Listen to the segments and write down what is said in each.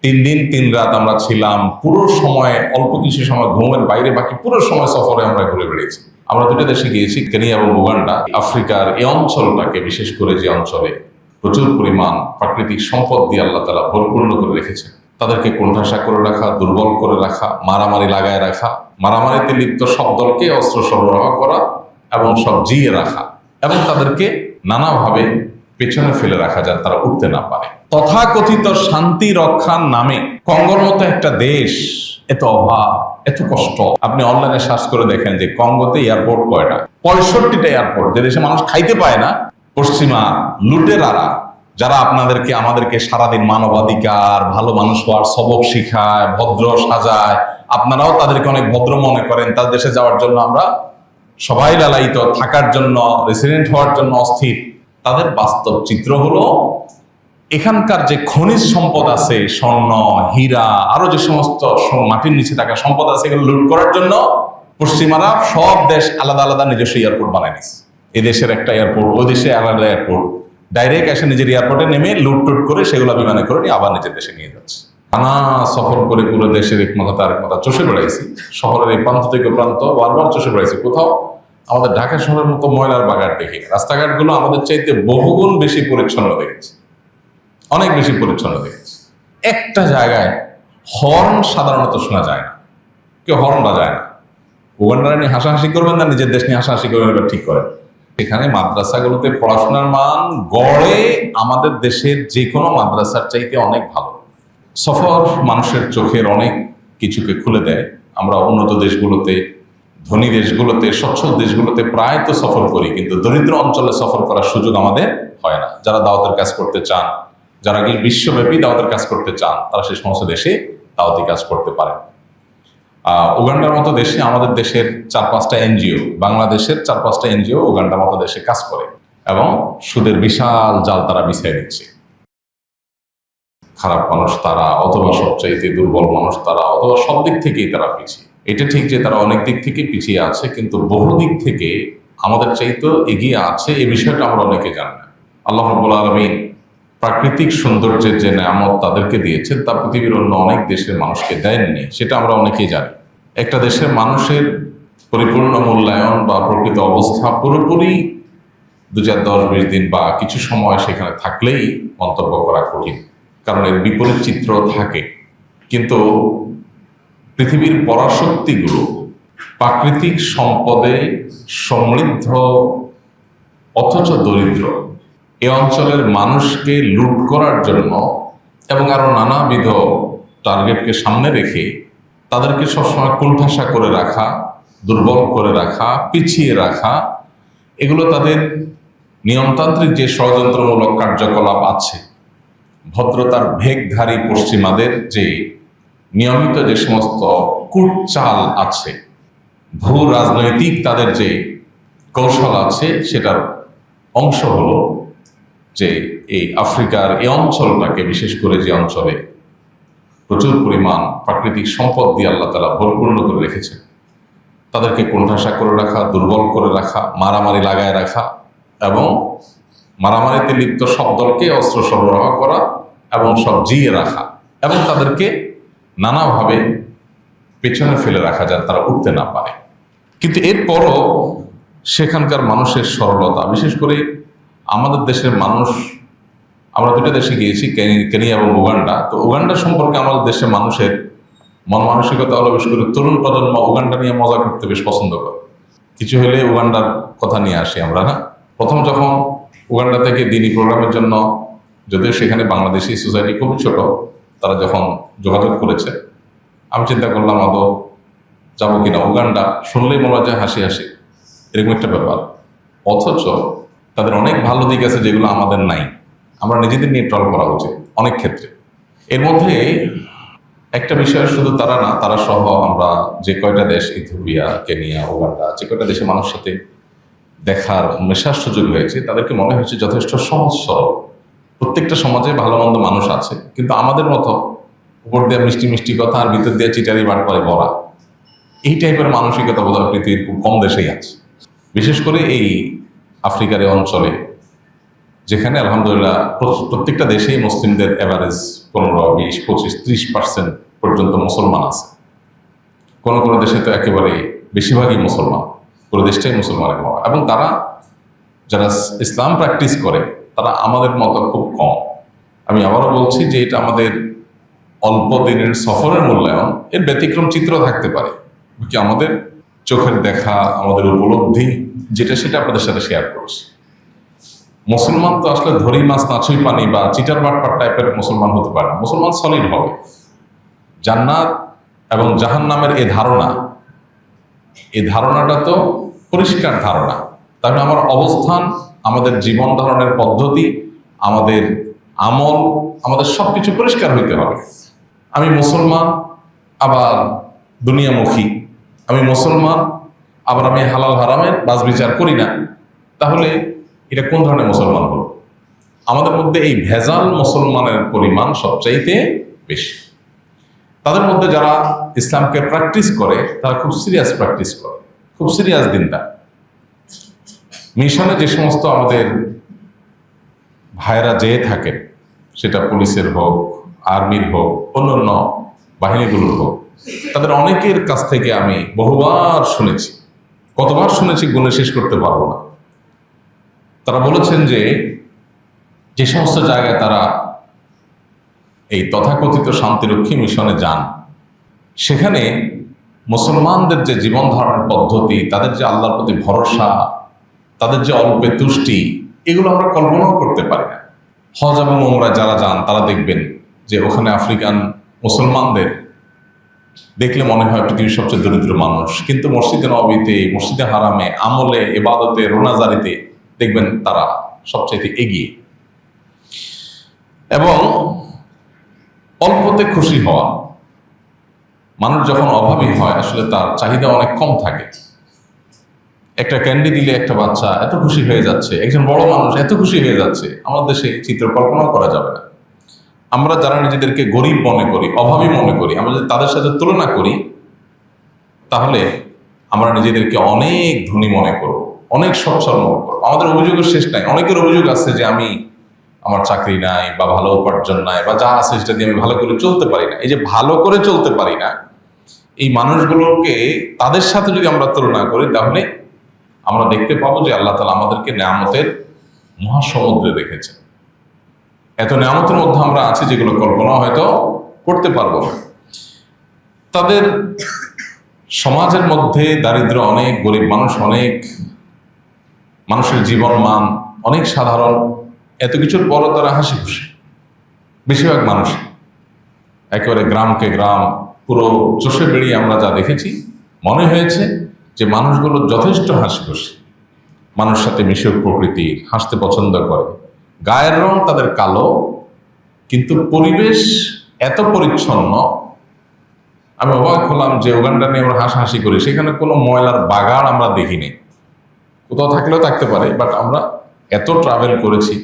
3 দিন 3 রাত আমরা ছিলাম। পুরো সময় অল্প কিছু সময় ঘুমের বাইরে, বাকি পুরো সময় সফরে আমরা ঘুরে বেড়িয়েছি। আমরা 2টা দেশে গিয়েছি, কেনিয়া এবং উগান্ডা। আফ্রিকার এই অঞ্চলটাকে, বিশেষ করে যে অঞ্চলে প্রচুর পরিমাণ প্রাকৃতিক সম্পদ দিয়ে আল্লাহ তাআলা পরিপূর্ণ করে রেখেছেন, তাদেরকে কোণঠাসা করে রাখা, দুর্বল করে রাখা, মারামারি লাগায় রাখা, মারামারিতে লিপ্ত সব দলকে অস্ত্র সরবরাহ করা এবং সব জিয়ে রাখা, এবং তাদেরকে নানাভাবে পেছনে ফেলে রাখা যাতে তারা উঠতে না পারে। তথাকথিত শান্তি রক্ষার নামে কঙ্গোর মতো একটা দেশ, এত অভাব, এত কষ্ট। আপনি অনলাইনে সার্চ করে দেখেন যে কঙ্গোতে এয়ারপোর্ট কয়টা? 65টা এয়ারপোর্ট। যে দেশে মানুষ খাইতে পায় না, পশ্চিমা লুটেরারা, যারা আমাদেরকে সারাদিন মানবাধিকার, ভালো মানুষ হওয়ার সবক শিখায়, ভদ্র সাজায়, আপনারাও তাদেরকে অনেক ভদ্র মনে করেন। তার দেশে যাওয়ার জন্য আমরা সবাই লালায়িত, থাকার জন্য, রেসিডেন্ট হওয়ার জন্য অস্থির। তাদের বাস্তব চিত্র হলো এখানকার যে খনিজ সম্পদ আছে, স্বর্ণ, হীরা, আরো যে সমস্ত মাটির নিচে থাকা সম্পদ আছে, এগুলো লুট করার জন্য পশ্চিমারা সব দেশ আলাদা আলাদা নিজস্ব এয়ারপোর্ট বানায় নিচ্ছে। এই দেশের একটা এয়ারপোর্ট, ওই দেশে আলাদা এয়ারপোর্ট, ডাইরেক্ট এসে নিজের এয়ারপোর্টে নেমে লুট করে সেগুলো বিমানে করে নিয়ে আবার নিজের দেশে নিয়ে যাচ্ছে। টানা সফর করে পুরো দেশের এক মাথা তার এক মাথা চষে বেড়াইছি। শহরের এই প্রান্ত থেকে প্রান্ত বারবার চষে বেড়াইছি। কোথাও আমাদের ঢাকা শহরের মতো ময়লার বাগান দেখি, রাস্তাঘাটগুলো আমাদের চাইতে বহুগুণ বেশি পরিচ্ছন্ন দেখেছি, অনেক বেশি পরিচ্ছন্ন দেখেছি। একটা জায়গায় হর্ন সাধারণত শোনা যায় না, কেউ হর্ন বাজায় না। উগান্ডারা নিয়ে হাসাহাসি করবেন না, নিজের দেশ নিয়ে হাসাহাসি করবেন, এবার ঠিক করেন। এখানে মাদ্রাসাগুলোতে পড়াশোনার মান গড়ে আমাদের দেশের যে কোনো মাদ্রাসার চাইতে অনেক ভালো। সফর মানুষের চোখের অনেক কিছুকে খুলে দেয়। আমরা উন্নত দেশগুলোতে, ধনী দেশগুলোতে, সচ্ছল দেশগুলোতে প্রায় তো সফর করি, কিন্তু দরিদ্র অঞ্চলে সফর করার সুযোগ আমাদের হয় না। যারা দাওয়াতের কাজ করতে চান, যারা কি বিশ্বব্যাপী দাওয়াতের কাজ করতে চান, তারা সেই সমস্ত দেশে দাওয়াতি কাজ করতে পারেন। উগান্ডার মতো দেশে, আমাদের দেশের 4-5টা এনজিও, বাংলাদেশের 4-5টা এনজিও উগান্ডার মতো দেশে কাজ করে এবং সুদের বিশাল জাল তারা বিছিয়ে দিচ্ছে। খারাপ মানুষ তারা, অথবা সবচাইতে দুর্বল মানুষ তারা, অথবা সব দিক থেকেই তারা পিছিয়ে। এটা ঠিক যে তারা অনেক দিক থেকে পিছিয়ে আছে, কিন্তু বহু দিক থেকে আমাদের চাইতে এগিয়ে আছে, এই বিষয়টা আমরা অনেকে জানি না। আল্লাহ রাব্বুল আলামিন প্রাকৃতিক সৌন্দর্যের যে নেয়ামত তাদেরকে দিয়েছেন, তা পৃথিবীর অন্য অনেক দেশের মানুষকে দেননি, সেটা আমরা অনেকেই জানি। একটা দেশের মানুষের পরিপূর্ণ মূল্যায়ন বা প্রকৃত অবস্থা পুরোপুরি 2-10-20 দিন বা কিছু সময় সেখানে থাকলেই মন্তব্য করা কঠিন, কারণ এর বিপরীত চিত্র থাকে। কিন্তু পৃথিবীর পরাশক্তিগুলো প্রাকৃতিক সম্পদে সমৃদ্ধ অথচ দরিদ্র এ অঞ্চলের মানুষকে লুট করার জন্য এবং আরো নানাবিধ টার্গেটকে সামনে রেখে তাদেরকে সবসময় কোণঠাসা করে রাখা, দুর্বল করে রাখা, পিছিয়ে রাখা, এগুলো তাদের নিয়মতান্ত্রিক যে ষড়যন্ত্রমূলক কার্যকলাপ আছে, ভদ্রতার ভেগধারী পশ্চিমাদের যে নিয়মিত যে সমস্ত কূটচাল আছে, ভূ রাজনৈতিক তাদের যে কৌশল আছে, সেটার অংশ হলো যে এই আফ্রিকার এই অঞ্চলটাকে, বিশেষ করে যে অঞ্চলে প্রচুর পরিমাণ প্রাকৃতিক সম্পদ দিয়ে আল্লাহ তাআলা পরিপূর্ণ করে রেখেছেন, তাদেরকে কোণঠাসা করে রাখা, দুর্বল করে রাখা, মারামারি লাগায় রাখা এবং মারামারিতে লিপ্ত সব দলকে অস্ত্র সরবরাহ করা এবং সব জিয়ে রাখা, এবং তাদেরকে নানাভাবে পেছনে ফেলে রাখা যাতে তারা উঠতে না পারে। কিন্তু এরপরও সেখানকার মানুষের সরলতা, বিশেষ করে আমাদের দেশের মানুষ, আমরা 2টা দেশে গিয়েছি, কেনিয়া এবং উগান্ডা। তো উগান্ডা সম্পর্কে আমাদের দেশের মানুষের মন মানসিকতা হলো, বিশেষ করে তরুণ প্রজন্ম উগান্ডা নিয়ে মজা করতে বেশ পছন্দ করে। কিছু হলে উগান্ডার কথা নিয়ে আসি আমরা, না? প্রথম যখন উগান্ডা থেকে দিনী প্রোগ্রামের জন্য, যদিও সেখানে বাংলাদেশি সোসাইটি খুব ছোট, তারা যখন যোগাযোগ করেছে, আমি চিন্তা করলাম আদৌ যাবো কিনা। উগান্ডা শুনলেই মনে হয় হাসি হাসি, এরকম একটা ব্যাপার। অথচ তাদের অনেক ভালো দিক আছে যেগুলো আমাদের নাই। আমরা নিজেদের নিয়ে ট্রল করা উচিত অনেক ক্ষেত্রে। এর মধ্যে একটা বিষয়, শুধু তারা না, তারা সহ আমরা যে কয়টা দেশ, ইথিওপিয়া, কেনিয়া, উগান্ডা, যে কয়টা দেশের মানুষের সাথে দেখার মেশার সুযোগ হয়েছে, তাদেরকে মনে হয়েছে যথেষ্ট সহজ সরল। প্রত্যেকটা সমাজে ভালো মন্দ মানুষ আছে, কিন্তু আমাদের মতো উপর দিয়ে মিষ্টি মিষ্টি কথা আর ভিতর দিয়ে চিটারি বাট করে ভরা, এই টাইপের মানসিকতা বোধহয় পৃথিবীর খুব কম দেশেই আছে। বিশেষ করে এই আফ্রিকার এই অঞ্চলে, যেখানে আলহামদুলিল্লাহ প্রত্যেকটা দেশেই মুসলিমদের এভারেজ 15, 20, 25, 30% পর্যন্ত মুসলমান আছে। কোনো কোনো দেশে তো একেবারে বেশিরভাগই মুসলমান, পুরো দেশটাই মুসলমানের হওয়া। এবং তারা যারা ইসলাম প্র্যাকটিস করে তারা আমাদের মতো খুব কম। আমি আবারও বলছি যে এটা আমাদের অল্প দিনের সফরের মূল্যায়ন, এর ব্যতিক্রম চিত্র থাকতে পারে, কি আমাদের চোখের দেখা, আমাদের উপলব্ধি যেটা সেটা আপনাদের সাথে শেয়ার করছি। মুসলমান তো আসলে ধরি মাছ নাছুই পানি বা চিটার বাটপার টাইপের মুসলমান হতে পারে না। মুসলমান সলিড হবে। জান্নাত এবং জাহান্নামের এই ধারণাটা তো পরিষ্কার ধারণা। তাহলে আমার অবস্থান, আমাদের জীবন ধারণের পদ্ধতি, আমাদের আমল, আমাদের সবকিছু পরিষ্কার হইতে হবে। আমি মুসলমান আবার দুনিয়ামুখী, আমি মুসলমান আবার আমি হালাল হারামের বাছবিচার করি না, তাহলে এটা কোন ধরনের মুসলমান হলো? আমাদের মধ্যে এই ভেজাল মুসলমানের পরিমাণ সবচাইতে বেশি। তাদের মধ্যে যারা ইসলামকে প্র্যাকটিস করে তারা খুব সিরিয়াস প্র্যাকটিস করে, খুব সিরিয়াস দিনদার। মিশনে যে সমস্ত আমাদের ভাইরা যেয়ে থাকে, সেটা পুলিশের হোক, আর্মির হোক, অন্যান্য বাহিনীগুলোর হোক, তাদের অনেকের কাছ থেকে আমি বহুবার শুনেছি, কতবার শুনেছি গুণে শেষ করতে পারবো না। তারা বলেছেন যে সমস্ত জায়গায় তারা এই তথাকথিত শান্তিরক্ষী মিশনে যান, সেখানে মুসলমানদের যে জীবন ধারণের পদ্ধতি, তাদের যে আল্লাহর প্রতি ভরসা, তাদের যে অল্পে তুষ্টি, এগুলো আমরা কল্পনাও করতে পারি না। হজ এবং উমরা যারা যান তারা দেখবেন যে ওখানে আফ্রিকান মুসলমানদের দেখলে মনে হয় পৃথিবীর সবচেয়ে দরিদ্র মানুষ, কিন্তু মসজিদে নববীতে, মসজিদে হারামে, আমলে, ইবাদতে, রোনাজারিতে দেখবেন তারা সবচাইতে এগিয়ে। এবং অল্পতে খুশি হওয়া, মানুষ যখন অভাবী হয় আসলে তার চাহিদা অনেক কম থাকে। একটা ক্যান্ডি দিলে একটা বাচ্চা এত খুশি হয়ে যাচ্ছে, একজন বড় মানুষ এত খুশি হয়ে যাচ্ছে, আমাদের দেশে চিত্র কল্পনাও করা যাবে না। আমরা যারা নিজেদেরকে গরিব মনে করি, অভাবী মনে করি, আমরা যদি তাদের সাথে তুলনা করি তাহলে আমরা নিজেদেরকে অনেক ধনী মনে করব, অনেক সচ্ছল মনে করব। আমাদের অভিযোগের শেষ নাই। অনেকের অভিযোগ আছে যে আমার চাকরি নাই বা ভালো উপার্জন নাই বা যা আছে সেটা দিয়ে আমি ভালো করে চলতে পারি না। এই যে ভালো করে চলতে পারি না, এই মানুষগুলোকে তাদের সাথে যদি আমরা তুলনা করি তাহলে আমরা দেখতে পাবো যে আল্লাহ তাআলা আমাদেরকে নেয়ামতের মহাসমুদ্রে রেখেছেন। এত নেয়ামতের মধ্যে আমরা আছি যেগুলো কল্পনা হয়তো করতে পারবো না। তাদের সমাজের মধ্যে দারিদ্র অনেক, গরিব মানুষ অনেক, মানুষের জীবন মান অনেক সাধারণ, এত কিছুর পরও তারা হাসি খুশি। বেশিরভাগ মানুষ একেবারে গ্রামকে গ্রাম পুরো চষে বেরিয়ে আমরা যা দেখেছি, মনে হয়েছে যে মানুষগুলো যথেষ্ট হাসি খুশি, মানুষের সাথে মিশে প্রকৃতির, হাসতে পছন্দ করে। গায়ের রং তাদের কালো, কিন্তু পরিবেশ এত পরিচ্ছন্ন। আমি অবাক হলাম যে উগান্ডা নিয়ে আমরা হাসাহাসি করি, সেখানে কোনো ময়লার বাগান আমরা দেখিনি। কোথাও থাকলেও থাকতে পারে, বাট আমরা এত ট্রাভেল করেছি,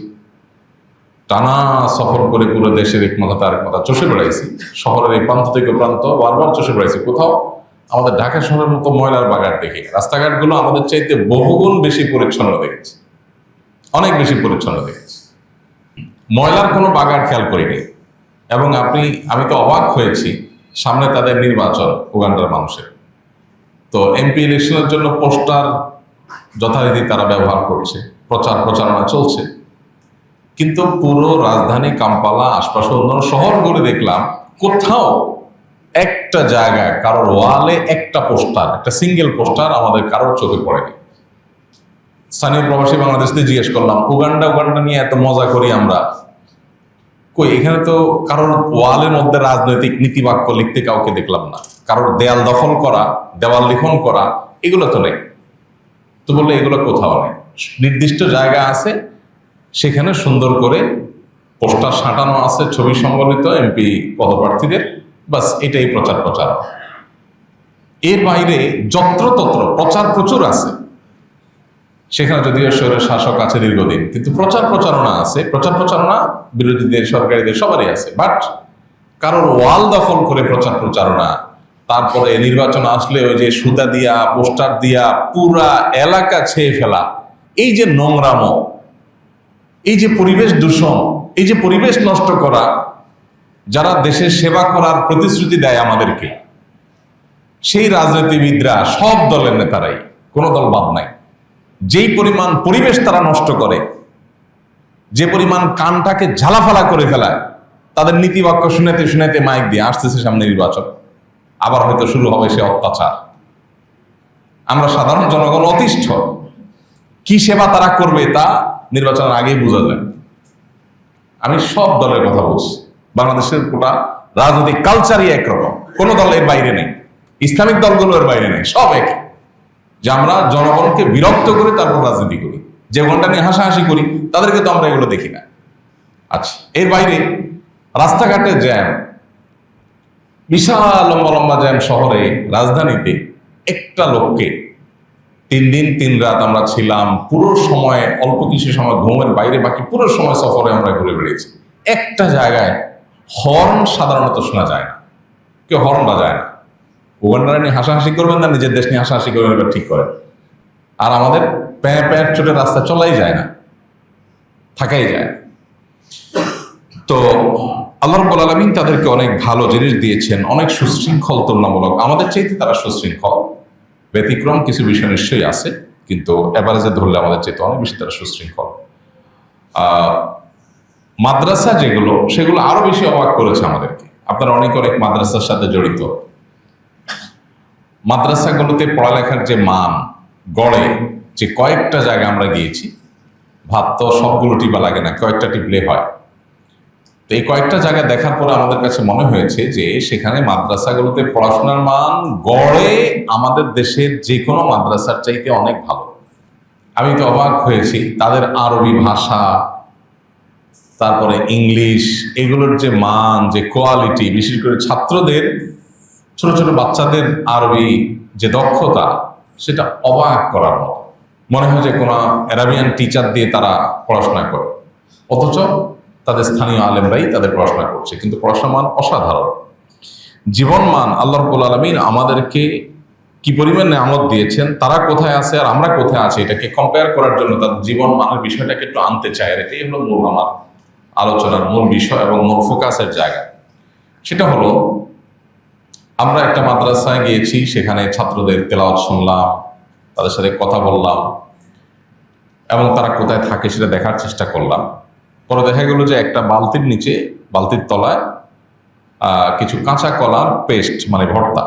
টানা সফর করে পুরো দেশের এক মাথা তার এক মাথা চষে বেড়াইছি, শহরের এই প্রান্ত থেকে প্রান্ত বারবার চষে বেড়াইছি, কোথাও আমাদের ঢাকা শহরের মতো ময়লার বাগান দেখি। রাস্তাঘাটগুলো আমাদের চাইতে বহুগুণ বেশি পরিচ্ছন্ন দেখেছি, অনেক বেশি পরিচ্ছন্ন দেখেছি। ময়লার কোনো বাগান খেয়াল করিনি। এবং আমি তো অবাক হয়েছি, সামনে তাদের নির্বাচন উগান্ডার মানুষের, তো এমপি ইলেকশনের জন্য পোস্টার যথারীতি তারা ব্যবহার করছে, প্রচারণা চলছে, কিন্তু পুরো রাজধানী কাম্পালা, আশপাশে অন্যান্য শহরগুলো দেখলাম কোথাও একটা জায়গায় কারোর ওয়ালে একটা পোস্টার, একটা সিঙ্গেল পোস্টার আমাদের কারোর চোখে পড়েনি। স্থানীয় প্রবাসী বাংলাদেশে জিজ্ঞেস করলাম, উগান্ডা নিয়ে এত মজা করি আমরা, কই এখানে তো কারোর ওয়ালের মধ্যে রাজনৈতিক নীতিবাক্য লিখতে কাউকে দেখলাম না, কারোর দেয়াল দখল করা, দেওয়াল লিখন করা, এগুলো তো নেই। তো বললে এগুলো কোথাও নেই, নির্দিষ্ট জায়গা আছে, সেখানে সুন্দর করে পোস্টার সাঁটানো আছে, ছবি সম্বলিত এমপি পদপ্রার্থীদের, বাস এটাই প্রচার। এর বাইরে যত্রতত্র প্রচার প্রচুর আছে, সেখানে যদিও স্বৈর শাসক আছে দীর্ঘদিন, কিন্তু প্রচারণা আছে, প্রচারণা বিরোধীদের, সরকারিদের সবারই আছে। বাট কারোর ওয়াল দখল করে প্রচারণা, তারপরে নির্বাচন আসলে ওই যে সুতা দিয়া, পোস্টার দিয়া পুরা এলাকা ছেয়ে ফেলা, এই যে নোংরামো, এই যে পরিবেশ দূষণ, এই যে পরিবেশ নষ্ট করা, যারা দেশের সেবা করার প্রতিশ্রুতি দেয় আমাদেরকে, সেই রাজনীতিবিদরা সব দলের নেতারাই, কোনো দল বাদ নাই। যেই পরিমাণ পরিবেশ তারা নষ্ট করে, যে পরিমাণ কানটাকে ঝালাফালা করে ফেলায়, তাদের নীতিবাক্য শুনাইতে শুনাইতে মাইক দিয়ে আসতেছে সামনে নির্বাচন, আবার হয়তো শুরু হবে সে অত্যাচার। আমরা সাধারণ জনগণ অতিষ্ঠ। কি সেবা তারা করবে তা নির্বাচনের আগেই বোঝা যায়। আমি সব দলের কথা বলছি, বাংলাদেশের গোটা রাজনৈতিক কালচারই একরকম, কোনো দল এর বাইরে নেই, ইসলামিক দলগুলো এর বাইরে নেই, সব এক। যে আমরা জনগণকে বিরক্ত করে তারপর রাজনীতি করি, যে ঘন্টা নিয়ে হাসাহাসি করি, তাদেরকে তো আমরা এগুলো দেখি না। আচ্ছা, এর বাইরে রাস্তাঘাটে জ্যাম, বিশাল লম্বা লম্বা জ্যাম শহরে, রাজধানীতে একটা লোককে 3 দিন 3 রাত আমরা ছিলাম, পুরো সময় অল্প কিছু সময় ঘুমের বাইরে, বাকি পুরো সময় সফরে আমরা ঘুরে বেড়িয়েছি। একটা জায়গায় হর্ন সাধারণত শোনা যায় না, কেউ হর্ন বাজায় না। উগান্ডারা নিয়ে হাসাহাসি করবেন না, নিজের দেশ নিয়ে হাসাহাসি করবেন, এবার ঠিক করে। আর আমাদের প্যাঁ প্যাঁ চোটে রাস্তা চলাই যায় না, থাকাই যায়। তো আল্লাহ রাব্বুল আলামিন তাদেরকে অনেক ভালো জিনিস দিয়েছেন, অনেক সুশৃঙ্খল তুলনামূলক। আমাদের চাইতে তারা সুশৃঙ্খল, ব্যতিক্রম কিছু বিষয় নিশ্চয়ই আছে, কিন্তু এভারেজে ধরলে আমাদের চাইতে অনেক বেশি তারা সুশৃঙ্খল। মাদ্রাসা যেগুলো, সেগুলো আরো বেশি অবাক করেছে আমাদেরকে। আপনারা অনেক অনেক মাদ্রাসার সাথে জড়িত। মাদ্রাসাগুলোতে পড়ালেখার যে মান গড়ে, যে কয়েকটা জায়গায় আমরা গিয়েছি, ভাত তো সবগুলো টিপা লাগে না, কয়েকটা টিপলে হয়। তো এই কয়েকটা জায়গা দেখার পরে আমাদের কাছে মনে হয়েছে যে সেখানে মাদ্রাসাগুলোতে পড়াশোনার মান গড়ে আমাদের দেশের যে কোনো মাদ্রাসার চাইতে অনেক ভালো। আমি তো অবাক হয়েছি, তাদের আরবি ভাষা, তারপরে ইংলিশ, এগুলোর যে মান, যে কোয়ালিটি, বিশেষ করে ছাত্রদের, ছোট ছোট বাচ্চাদের আরবি যে দক্ষতা, সেটা অবাক করার মতো। মনে হয় যে কোনো অ্যারাবিয়ান টিচার দিয়ে তারা পড়াশোনা করে, অথচ তাদের স্থানীয় আলেমরাই তাদের পড়াশোনা করছে, কিন্তু পড়াশোনার মান অসাধারণ। জীবন মান আল্লাহ রাব্বুল আলামিন আমাদেরকে কি পরিমাণ নিয়ামত দিয়েছেন, তারা কোথায় আছে আর আমরা কোথায় আছি, এটাকে কম্পেয়ার করার জন্য তাদের জীবন মানের বিষয়টাকে একটু আনতে চাই। আর এটাই হলো মূল আমার আলোচনার মূল বিষয় এবং মূল ফোকাসের জায়গা। সেটা হলো, আমরা একটা মাদ্রাসায় গিয়েছি, সেখানে ছাত্রদের তেলাওয়াত শুনলাম, তাদের সাথে কথা বললাম এবং তারা কোথায় থাকে সেটা দেখার চেষ্টা করলাম। পরে দেখা গেল যে একটা বালতির নিচে, বালতির তলায় কিছু কাঁচা কলার পেস্ট, মানে ভর্তা,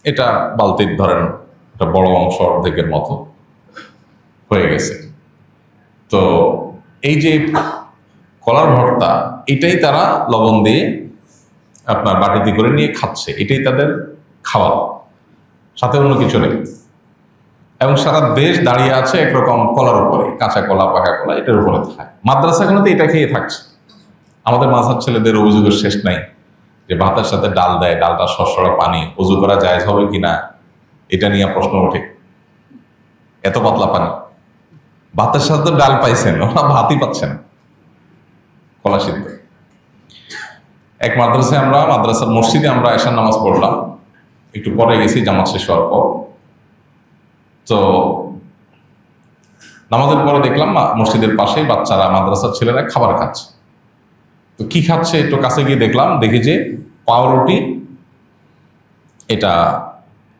এটা বালতির ধরেন একটা বড় অংশ অর্ধেকের মতো হয়ে গেছে। তো এই যে কলার ভর্তা, এটাই তারা লবণ দিয়ে আপনার বাটিতে করে নিয়ে খাচ্ছে, এটাই তাদের খাওয়া, সাথে অন্য কিছু নেই। এবং সারা দেশ দাঁড়িয়ে আছে একরকম কলার উপরে, কাঁচা কলা, পাকা কলা, এটার উপরে খায়। মাদ্রাসাগুলোতে এটা খেয়ে থাকছে। আমাদের মাঝার ছেলেদের অভিযোগের শেষ নাই, যে ভাতের সাথে ডাল দেয়, ডালটা সরসরা পানি, অজু করা জায়েজ হবে কিনা এটা নিয়ে প্রশ্ন ওঠে। এত পাতলা পানি, ভাতের সাথে ডাল পাইছেন, ওরা ভাতই পাচ্ছেন, কলা সিদ্ধ। এক মাদ্রাসায় আমরা, মাদ্রাসার মসজিদে আমরা এশার নামাজ পড়লাম, একটু পরে গেছি জামাত শেষ হওয়ার পর। তো নামাজের পরে দেখলাম মসজিদের পাশেই বাচ্চারা, মাদ্রাসার ছেলেরা খাবার খাচ্ছে। তো কি খাচ্ছে একটু কাছে গিয়ে দেখলাম, দেখি যে পাউরুটি এটা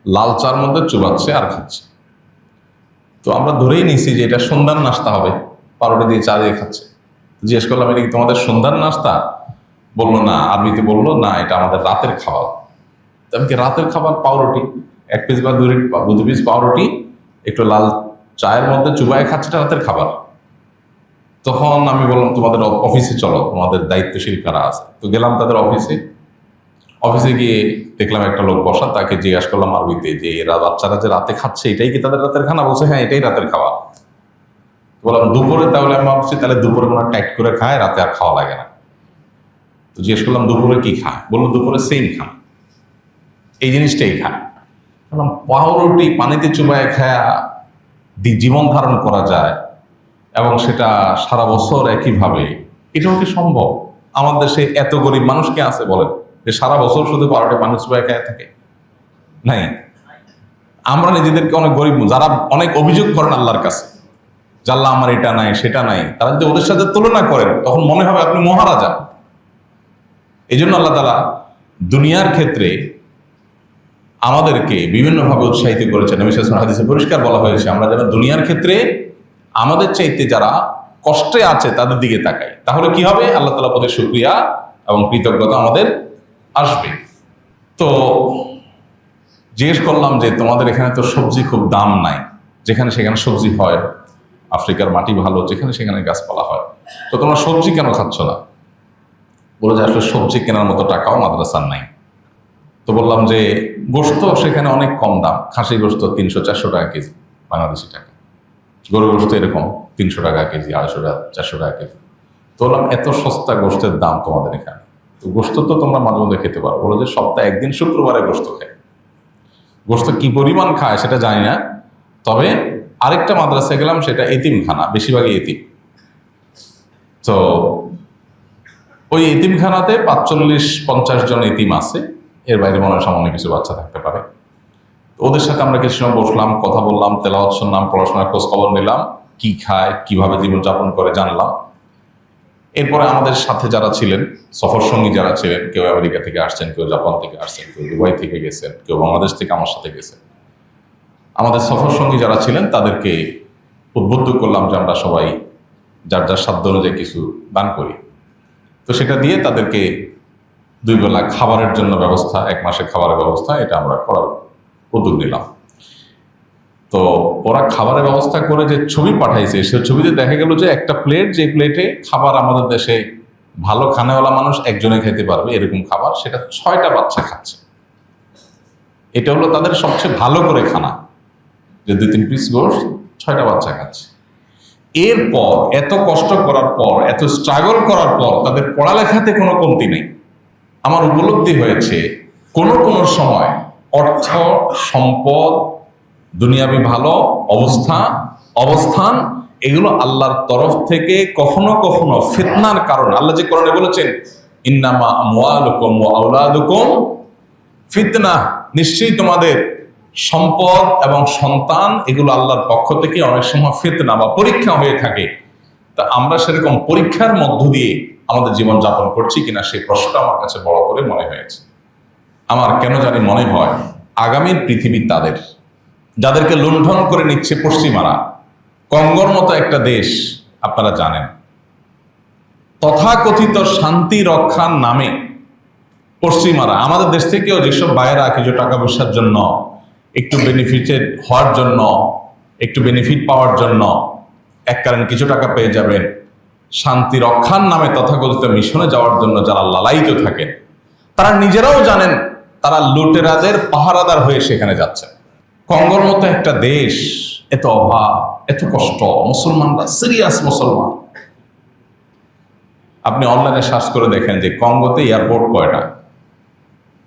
লাল চার মধ্যে চুবাচ্ছে আর খাচ্ছে। তো আমরা ধরেই নিছি যে এটা সন্ধ্যার নাস্তা হবে, পাউরুটি দিয়ে চা দিয়ে খাচ্ছে। জিজ্ঞেস করলাম, এটা কি তোমাদের সন্ধ্যার নাস্তা? বললো না, আরবিতে বললো না, এটা আমাদের রাতের খাবার। আমি কি রাতের খাবার পাউরুটি, 1 পিস বা 2 পিস পাউরুটি একটু লাল চায়ের মধ্যে চুবাই খাচ্ছে, এটা রাতের খাবার? তখন আমি বললাম, তোমাদের অফিসে চলো, তোমাদের দায়িত্বশীল কারা আছে। তো গেলাম তাদের অফিসে। অফিসে গিয়ে দেখলাম একটা লোক বসা, তাকে জিজ্ঞাসা করলাম আরবিতে যে এরা বাচ্চারা যে রাতে খাচ্ছে, এটাই কি তাদের রাতের খানা? বলছে হ্যাঁ, এটাই রাতের খাওয়া। বললাম দুপুরে? তাহলে আমি ভাবছি তাহলে দুপুরে মনে টাইট করে খায়, রাতে আর খাওয়া লাগে না। তো জিজ্ঞেস করলাম দুপুরে কি খায়? বললো দুপুরে সেম খায়, এই জিনিসটাই খায়। বললাম পাউরুটি পানিতে চুবায় খায়া জীবন ধারণ করা যায় এবং সেটা সারা বছর একইভাবে, এটাও কি সম্ভব? আমাদের দেশে এত গরিব মানুষ কে আছে বলেন যে সারা বছর শুধু পাউরুটি পানি চুবায় খায় থাকে? নাই। আমরা নিজেদেরকে অনেক গরিব, যারা অনেক অভিযোগ করেন আল্লাহর কাছে, জাল্লা আমার এটা নাই সেটা নাই, তারা যদি ওদের সাথে তুলনা করেন তখন মনে হবে আপনি মহারাজা। এই জন্য আল্লাহ তাআলা দুনিয়ার ক্ষেত্রে আমাদেরকে বিভিন্নভাবে উৎসাহিত করেছেন। নবী সাল্লাল্লাহু আলাইহি ওয়াসাল্লাম হাদিসে পরিষ্কার বলা হয়েছে আমরা যেন দুনিয়ার ক্ষেত্রে আমাদের চাইতে যারা কষ্টে আছে তাদের দিকে তাকাই, তাহলে কি হবে? আল্লাহ তাআলার প্রতি শুকরিয়া এবং কৃতজ্ঞতা আমাদের আসবে। তো জিজ্ঞেস করলাম যে তোমাদের এখানে তো সবজি খুব দাম নাই, যেখানে সেখানে সবজি হয়, আফ্রিকার মাটি ভালো, যেখানে সেখানে গাছপালা হয়, তো তোমরা সবজি কেন খাচ্ছ না? বলে যে আসলে সবজি কেনার মতো টাকাও মাদ্রাসার নাই। তো বললাম যে গোশত সেখানে অনেক কম দাম, খাসি গোশত 300-400 টাকা কেজি বাংলাদেশি টাকা, গরু গোশত এরকম 300 টাকা কেজি, 250-400 টাকা কেজি। তো বললাম এত সস্তা গোশতের দাম তোমাদের এখানে, তো গোশত তো তোমরা মাঝে মধ্যে খেতে পারো। বলো যে সপ্তাহে একদিন শুক্রবারে গোশত খায়। গোশত কি পরিমাণ খায় সেটা জানি না, তবে আরেকটা মাদ্রাসায় গেলাম, সেটা এতিমখানা, বেশিরভাগই এতিম। তো ওই এতিমখানাতে 45-50 জন এতিম আছে, এর বাইরে মনে হয় সামান্য কিছু বাচ্চা থাকতে পারে। ওদের সাথে আমরা কিছু সময় বসলাম, কথা বললাম, তেলাওয়াত শুনলাম, পড়াশোনার খোঁজ খবর নিলাম, কি খায়, কিভাবে জীবনযাপন করে জানলাম। এরপরে আমাদের সাথে যারা ছিলেন, সফর সঙ্গী যারা ছিলেন, কেউ আমেরিকা থেকে আসছেন, কেউ জাপান থেকে আসছেন, কেউ দুবাই থেকে গেছেন, কেউ বাংলাদেশ থেকে আমার সাথে গেছেন, আমাদের সফর সঙ্গী যারা ছিলেন তাদেরকে উদ্বুদ্ধ করলাম যে আমরা সবাই যার যার সাধ্য অনুযায়ী কিছু দান করি। তো সেটা দিয়ে তাদেরকে 2 বেলা খাবারের জন্য ব্যবস্থা, 1 মাসের খাবারের ব্যবস্থা, এটা আমরা করার উদ্যোগ নিলাম। তো ওরা খাবারের ব্যবস্থা করে যে ছবি পাঠাইছে, সে ছবিতে দেখা গেল যে একটা প্লেট, যে প্লেটে খাবার আমাদের দেশে ভালো খানেওয়ালা মানুষ একজনে খেতে পারবে এরকম খাবার, সেটা 6টা বাচ্চা খাচ্ছে। এটা হলো তাদের সবচেয়ে ভালো করে খানা, যে 2-3 পিস গোশত 6টা বাচ্চা খাচ্ছে। এরপর এত কষ্ট করার পর, এত স্ট্রাগল করার পর তাদের পড়ালেখাতে কোনো কমতি নেই। আমার উপলব্ধি হয়েছে কোনো কোনো সময় অর্থ, সম্পদ, দুনিয়াবি ভালো অবস্থান এগুলো আল্লাহর তরফ থেকে কখনো কখনো ফিতনার কারণ। আল্লাহ যে কোরআনে বলেছেন ইন্নামা আমওয়ালুকুম ওয়া আওলাদুকুম ফিতনা, নিশ্চয়ই তোমাদের সম্পদ এবং সন্তান এগুলো আল্লাহর পক্ষ থেকে অনেক সময় ফিতনা বা পরীক্ষা হয়ে থাকে। তা আমরা সেরকম পরীক্ষার মধ্য দিয়ে আমাদের জীবন যাপন করছি কিনা সেই প্রশ্নটা আমার কাছে বড় করে মনে হয়েছে। আমার কেন জানি মনে হয় আগামীর পৃথিবী তাদের, যাদেরকে লুণ্ঠন করে নিচ্ছে পশ্চিমারা। কঙ্গোর মতো একটা দেশ আপনারা জানেন, তথাকথিত শান্তি রক্ষার নামে পশ্চিমারা আমাদের দেশ থেকেও যেসব বাইরা কিছু টাকা পয়সার জন্য, একটু বেনিফিটেড হওয়ার জন্য, একটু বেনিফিট পাওয়ার জন্য এক কারণে কিছু টাকা পেয়ে যাবেন, শান্তি রক্ষার নামে তথাকথিত মিশনে যাওয়ার জন্য যারা লালায়িত থাকেন, তারা নিজেরাও জানেন তারা লুটেরাদের পাহারাদার হয়ে সেখানে যাচ্ছে। কঙ্গোর মতো একটা দেশ, এত অভাব, এত কষ্ট, মুসলমানরা সিরিয়াস মুসলমান। আপনি অনলাইনে সার্চ করে দেখেন যে কঙ্গোতে এয়ারপোর্ট কয়টা?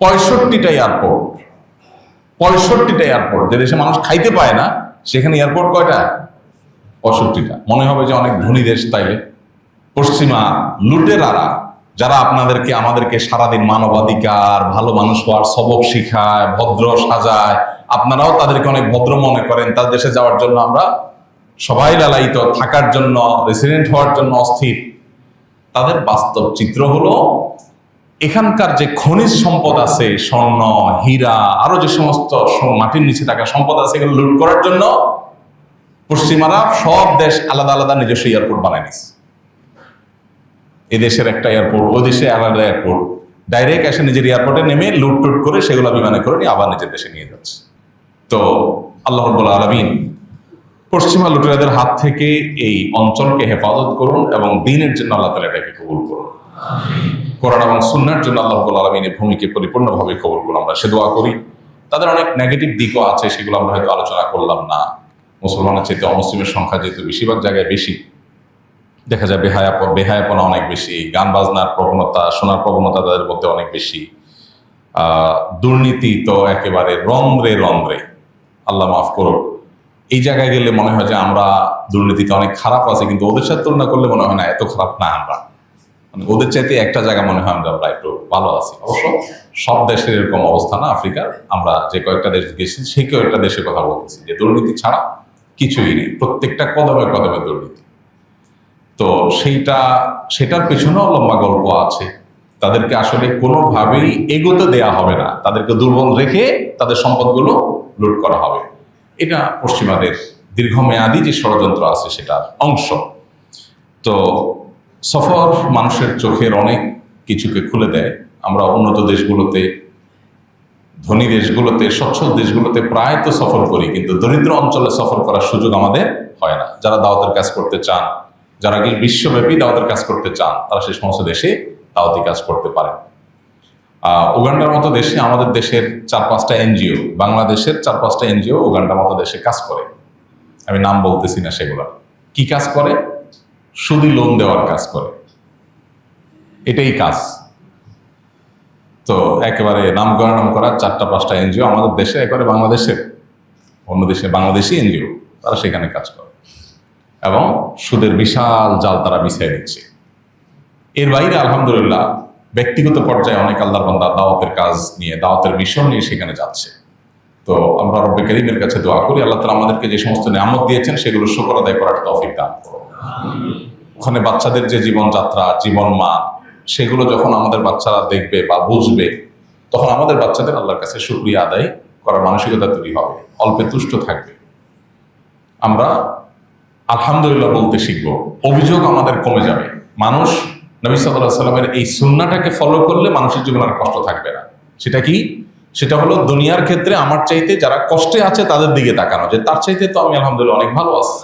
65টা এয়ারপোর্ট। 65টা এয়ারপোর্ট। যে দেশে মানুষ খাইতে পায় না সেখানে এয়ারপোর্ট কয়টা? 65টা। মনে হবে যে অনেক ধনী দেশ। তাইলে পশ্চিমা লুটেরারা যারা আমাদেরকে সারাদিন মানবাধিকার, ভালো মানুষ হওয়ার সবক শিখায়, ভদ্র সাজায়, আপনারাও তাদেরকে অনেক ভদ্র মনে করেন, তার দেশে যাওয়ার জন্য আমরা সবাই লালায়িত, থাকার জন্য, রেসিডেন্ট হওয়ার জন্য অস্থির। তাদের বাস্তব চিত্র হলো এখানকার যে খনিজ সম্পদ আছে, স্বর্ণ, হীরা, আরো যে সমস্ত মাটির নিচে থাকা সম্পদ আছে, এগুলো লুট করার জন্য পশ্চিমারা সব দেশ আলাদা আলাদা নিজস্ব এয়ারপোর্ট বানায় নিচ্ছে। এদেশের একটা এয়ারপোর্ট, ওই দেশে আলাদা এয়ারপোর্ট, ডাইরেক্ট এসে নিজের এয়ারপোর্টে নেমে লুটটুট করে সেগুলো বিমানে করে নিয়ে আবার নিজের দেশে নিয়ে যাচ্ছে। তো আল্লাহ রাব্বুল আলামিন পশ্চিমা লুটেরাদের হাত থেকে এই অঞ্চলকে হেফাজত করুন এবং দ্বীনের জন্য আল্লাহ তাআলা এটাকে কবুল করুন। কোরআন এবং সুন্নাহর জন্য আল্লাহ রাব্বুল আলামিনের ভূমিকে পরিপূর্ণভাবে কবুল করুন, আমরা সে দোয়া করি। তাদের অনেক নেগেটিভ দিকও আছে, সেগুলো আমরা হয়তো আলোচনা করলাম না। মুসলমানের চাইতে অমুসলিমের সংখ্যা যেহেতু বেশিরভাগ জায়গায় বেশি, দেখা যায় বেহায়াপনা অনেক বেশি, গান বাজনার প্রবণতা, শোনার প্রবণতা তাদের মধ্যে অনেক বেশি, দুর্নীতি তো একেবারে রন্ধ্রে রন্ধ্রে। আল্লাহ মাফ করুক। এই জায়গায় গেলে মনে হয় যে আমরা দুর্নীতিতে অনেক খারাপ আছি, কিন্তু ওদের সাথে তুলনা করলে মনে হয় না এত খারাপ না আমরা, মানে ওদের চাইতে একটা জায়গা মনে হয় আমরা একটু ভালো আছি। অবশ্য সব দেশের এরকম অবস্থা না। আফ্রিকার আমরা যে কয়েকটা দেশ গেছি সেই কয়েকটা দেশের কথা বলতেছি যে দুর্নীতি ছাড়া কিছুই নেই, প্রত্যেকটা কদমে কদমে দুর্নীতি। তো সেটার পেছনেও লম্বা গল্প আছে। তাদেরকে আসলে কোনোভাবেই এগোতে দেয়া হবে না, তাদেরকে দুর্বল রেখে তাদের সম্পদগুলো লুট করা হবে। এটা পশ্চিমাদের দীর্ঘমেয়াদী যে ষড়যন্ত্র আছে সেটার অংশ। তো সফর মানুষের চোখের অনেক কিছুকে খুলে দেয়। আমরা উন্নত দেশগুলোতে, ধনী দেশগুলোতে, সচ্ছল দেশগুলোতে প্রায় তো সফর করি, কিন্তু দরিদ্র অঞ্চলে সফর করার সুযোগ আমাদের হয় না। যারা দাওয়াতের কাজ করতে চান, যারা কি বিশ্বব্যাপী দাওয়াতের কাজ করতে চান, তারা সেই সমস্ত দেশে দাওয়াতি কাজ করতে পারে। উগান্ডার মতো দেশে, আমাদের দেশের 4-5টা এনজিও, বাংলাদেশের 4-5টা এনজিও উগান্ডার মতো দেশে কাজ করে। আমি নাম বলতেছি না সেগুলো। কি কাজ করে? সুদি লোন দেওয়ার কাজ করে, এটাই কাজ। তো একেবারে নাম করা 4-5টা এনজিও আমাদের দেশে, একেবারে বাংলাদেশের, অন্য দেশে বাংলাদেশি এনজিও, তারা সেখানে কাজ করে এবং সুদের বিশাল জাল তারা বিছিয়ে দিচ্ছে। এর বাইরে আলহামদুলিল্লাহ ব্যক্তিগত পর্যায়ে অনেক আল্লাহর বান্দা দাওয়াতের কাজ নিয়ে, দাওয়াতের মিশন নিয়ে সেখানে যাচ্ছে। তো আমরা রব্বে কারীমের কাছে দোয়া করি, আল্লাহ তাআলা আমাদেরকে যে সমস্ত নিয়ামত দিয়েছেন সেগুলো শুকর আদায় করার তৌফিক দান করুন। ওখানে বাচ্চাদের যে জীবনযাত্রা, জীবন মান, সেগুলো যখন আমাদের বাচ্চারা দেখবে বা বুঝবে, তখন আমাদের বাচ্চাদের আল্লাহর কাছে শুকরিয়া আদায় করার মানসিকতা তৈরি হবে, অল্পে তুষ্ট থাকবে। আমরা আলহামদুলিল্লাহ বলতে শিখব, অভিযোগ আমাদের কমে যাবে। মানুষ নবী সাল্লাল্লাহু আলাইহি সাল্লামের এই সুন্নাহটাকে ফলো করলে মানুষের জীবনে আর কষ্ট থাকবে না। সেটা কি? সেটা হলো দুনিয়ার ক্ষেত্রে আমার চাইতে যারা কষ্টে আছে তাদের দিকে তাকানো, যে তার চাইতে তো আমি আলহামদুলিল্লাহ অনেক ভালো আছি।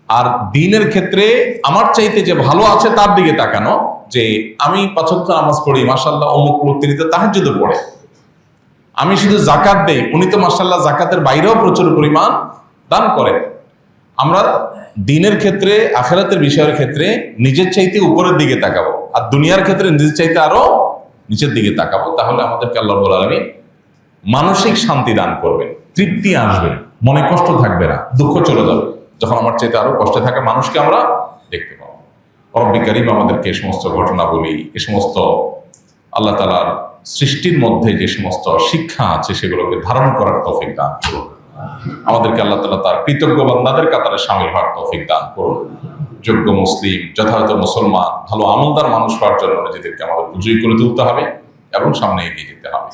আর দ্বীনের ক্ষেত্রে আমার চাইতে যে ভালো আছে তার দিকে তাকানো, যে আমি 5 ওয়াক্ত নামাজ পড়ি, মাশাআল্লাহ অমুক লোক তিনি তো তাহাজ্জুদে পড়ে। আমি শুধু যাকাত দেই, উনি তো মাশাআল্লাহ যাকাতের বাইরেও প্রচুর পরিমাণ দান করেন। আমরা দ্বীনের ক্ষেত্রে, আখিরাতের বিষয়ের ক্ষেত্রে নিজের চাইতে উপরের দিকে তাকাবো, আর দুনিয়ার ক্ষেত্রে নিজের চাইতে আরো নিচের দিকে তাকাবো। তাহলে আমাদেরকে আল্লাহ রাব্বুল আলামিন মানসিক শান্তি দান করবেন, তৃপ্তি আসবে, মনে কষ্ট থাকবে না, দুঃখ চলে যাবে। যখন আমার চাইতে আরো কষ্টে থাকা মানুষকে আমরা দেখতে পাবো। রব্বে কারীম আমাদেরকে এই সমস্ত ঘটনা বলি, এই সমস্ত আল্লাহ তাআলার সৃষ্টির মধ্যে যে সমস্ত শিক্ষা আছে সেগুলোকে ধারণ করার তৌফিক দান করুন। আমাদেরকে আল্লাহ তাআলা তার কৃতজ্ঞ বান্দাদের কাতারে শামিল হওয়ার তৌফিক দান করুন। যোগ্য মুসলিম, যথাযথ মুসলমান, ভালো আমলদার মানুষ হওয়ার জন্য নিজেদেরকে আমাদের পুঁজি করে তুলতে হবে এবং সামনে এগিয়ে যেতে হবে।